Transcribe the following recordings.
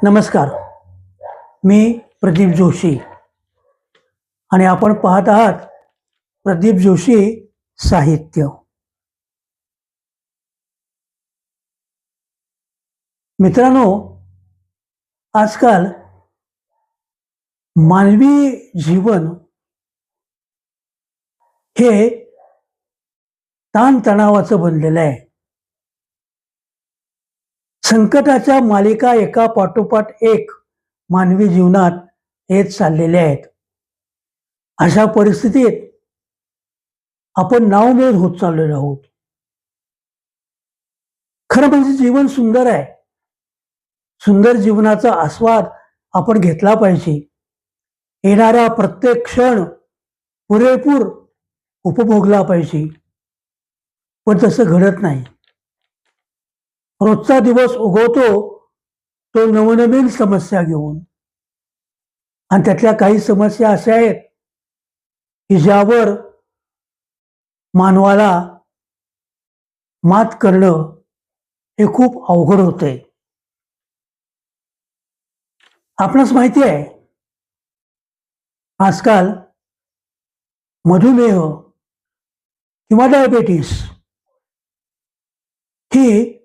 नमस्कार. मी प्रदीप जोशी आणि आपण पाहत आहात प्रदीप जोशी साहित्य. मित्रांनो, आजकाल मानवी जीवन हे ताणतणावाचं बनलेलं आहे. संकटाच्या मालिका एका पाठोपाठ एक मानवी जीवनात येत चाललेल्या आहेत. अशा परिस्थितीत आपण नावमेद होत चाललेलो आहोत. खरं म्हणजे जीवन सुंदर आहे. सुंदर जीवनाचा आस्वाद आपण घेतला पाहिजे. येणारा प्रत्येक क्षण पुरेपूर उपभोगला पाहिजे. पण तसं घडत नाही. रोजचा दिवस उगवतो तो नवनवीन समस्या घेऊन, आणि त्यातल्या काही समस्या अशा आहेत की ज्यावर मानवाला मात करणं हे खूप अवघड होतंय. आपणास माहिती आहे, आजकाल मधुमेह किंवा डायबेटीस ही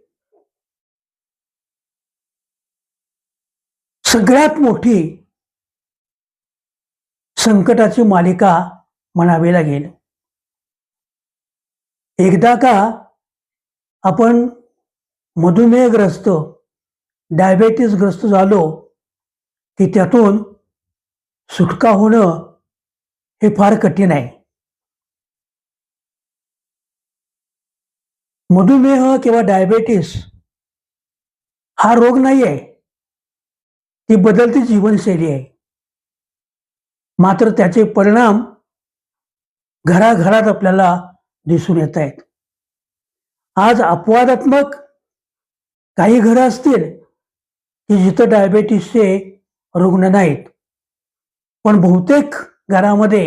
सगळ्यात मोठी संकटाची मालिका म्हणावी लागेल. एकदा का आपण मधुमेहग्रस्त, डायबेटीसग्रस्त झालो की त्यातून सुटका होणं हे फार कठीण आहे. मधुमेह किंवा डायबेटीस हा रोग नाही आहे, ती बदलती जीवनशैली आहे. मात्र त्याचे परिणाम घराघरात आपल्याला दिसून येत आहेत. आज अपवादात्मक काही घरं असतील की जिथं डायबेटीसचे रुग्ण नाहीत, पण बहुतेक घरामध्ये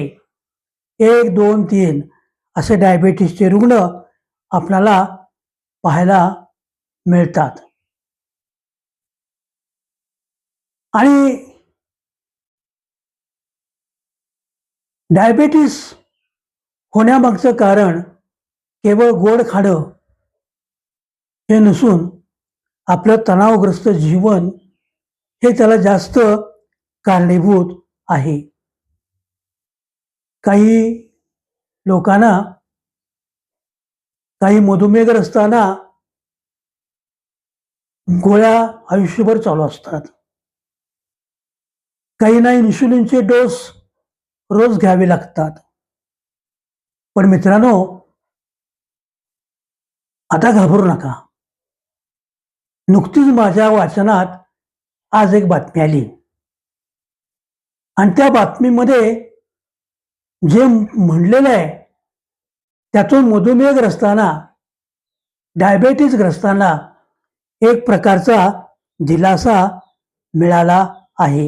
1, 2, 3 असे डायबेटीसचे रुग्ण आपल्याला पाहायला मिळतात. आणि डायबेटीस होण्यामागचं कारण केवळ गोड खाणं हे नसून आपलं तणावग्रस्त जीवन हे त्याला जास्त कारणीभूत आहे. काही लोकांना, काही मधुमेहग्रस्तांना गोळ्या आयुष्यभर चालू असतात. काहींना इन्शुलिनचे डोस रोज घ्यावे लागतात. पण मित्रांनो, आता घाबरू नका. नुकतीच माझ्या वाचनात आज एक बातमी आली, आणि त्या बातमीमध्ये जे म्हणलेलं आहे त्यातून मधुमेहग्रस्तांना, डायबेटीसग्रस्तांना एक प्रकारचा दिलासा मिळाला आहे.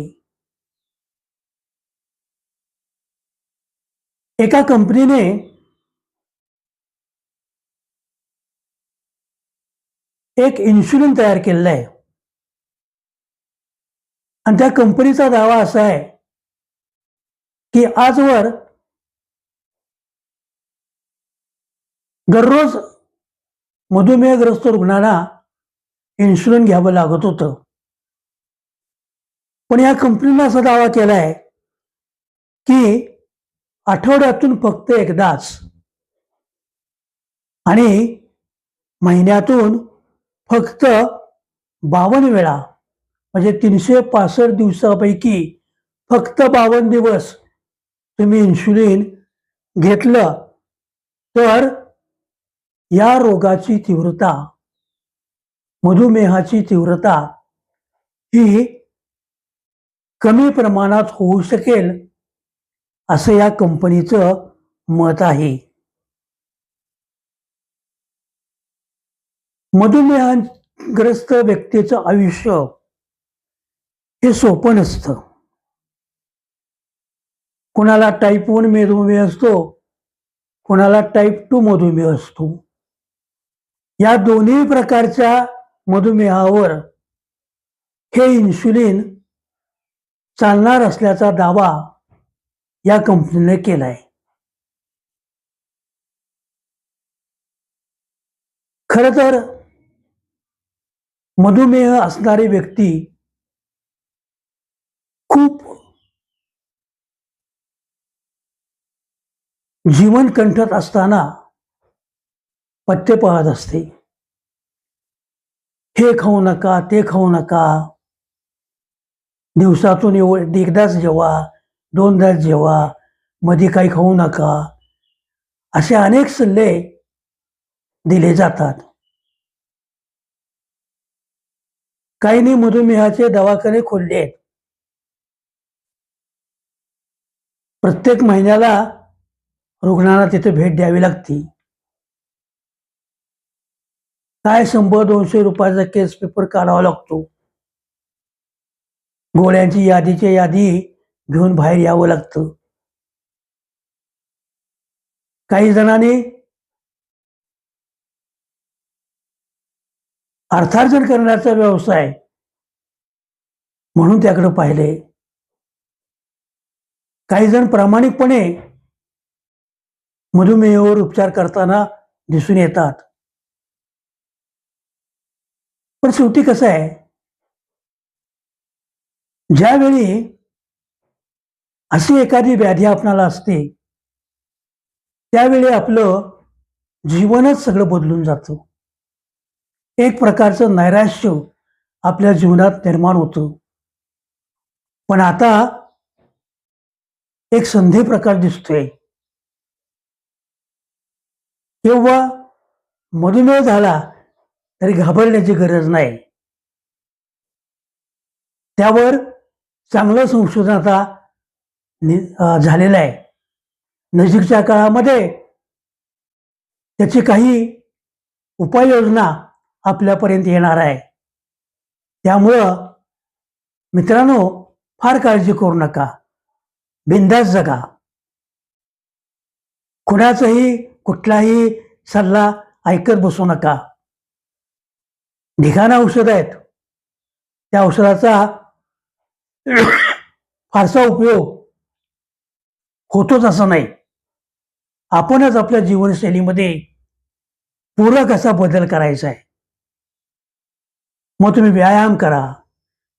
एका कंपनीने एक इन्शुलिन तयार केलेलं आहे, आणि त्या कंपनीचा दावा असा आहे की आजवर दररोज मधुमेहग्रस्त रुग्णांना इन्शुलिन घ्यावं लागत होतं. पण या कंपनीने असा दावा केला आहे की आठवड्यातून फक्त एकदाच आणि महिन्यातून फक्त 52 वेळा, म्हणजे 365 दिवसापैकी फक्त 52 दिवस तुम्ही इन्शुलिन घेतलं तर या रोगाची तीव्रता, मधुमेहाची तीव्रता ही कमी प्रमाणात होऊ शकेल, असं या कंपनीचं मत आहे. मधुमेहग्रस्त व्यक्तीचं आयुष्य हे सोपं नसतं. कोणाला टाईप 1 मधुमेह असतो, कोणाला टाईप 2 मधुमेह असतो. या दोन्ही प्रकारच्या मधुमेहावर हे इन्शुलिन चालणार असल्याचा दावा या कंपनीने केलाय. खरं तर मधुमेह असणारी व्यक्ती खूप जीवन कंठत असताना पथ्य पाळत असते. हे खाऊ नका, ते खाऊ नका, दिवसातून एकदाच जेवा, दोनदाच जेवा, मध्ये काही खाऊ नका, असे अनेक सल्ले दिले जातात. काहींनी मधुमेहाचे दवाखाने खोलले आहेत. प्रत्येक महिन्याला रुग्णांना तिथे भेट द्यावी लागते. काय 100-200 रुपयाचा केस पेपर काढावा लागतो. गोळ्यांची यादी घेऊन बाहेर यावं लागतं. काही जणांनी अर्थार्जन करण्याचा व्यवसाय म्हणून त्याकडे पाहिले. काही जण प्रामाणिकपणे मधुमेहावर उपचार करताना दिसून येतात. पण शेवटी कसं आहे, ज्यावेळी अशी एखादी व्याधी आपणाला असते त्यावेळी आपलं जीवनच सगळं बदलून जातं. एक प्रकारचं नैराश्य आपल्या जीवनात निर्माण होतं. पण आता एक संधी प्रकार दिसतोय. किंवा मधुमेह झाला तरी घाबरण्याची गरज नाही. त्यावर चांगलं संशोधन आता झालेलं आहे. नजीकच्या काळामध्ये त्याची काही उपाययोजना आपल्यापर्यंत येणार आहे. त्यामुळं मित्रांनो, फार काळजी करू नका, बिंदास जगा. कुठलाही सल्ला ऐकत बसू नका. ढिगाण औषध आहेत, त्या औषधाचा फारसा उपयोग होतोच असं नाही. आपणच आपल्या जीवनशैलीमध्ये पूरक असा बदल करायचा आहे. मग तुम्ही व्यायाम करा,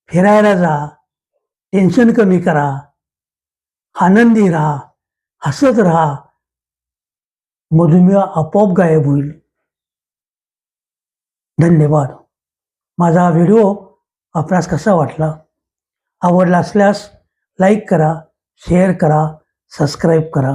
फिरायला जा, टेन्शन कमी करा, आनंदी राहा, हसत राहा. मधुमेह आपोआप गायब होईल. धन्यवाद. माझा हा व्हिडिओ आपणास कसा वाटला? आवडला असल्यास लाईक करा, शेअर करा, सबस्क्राईब करा.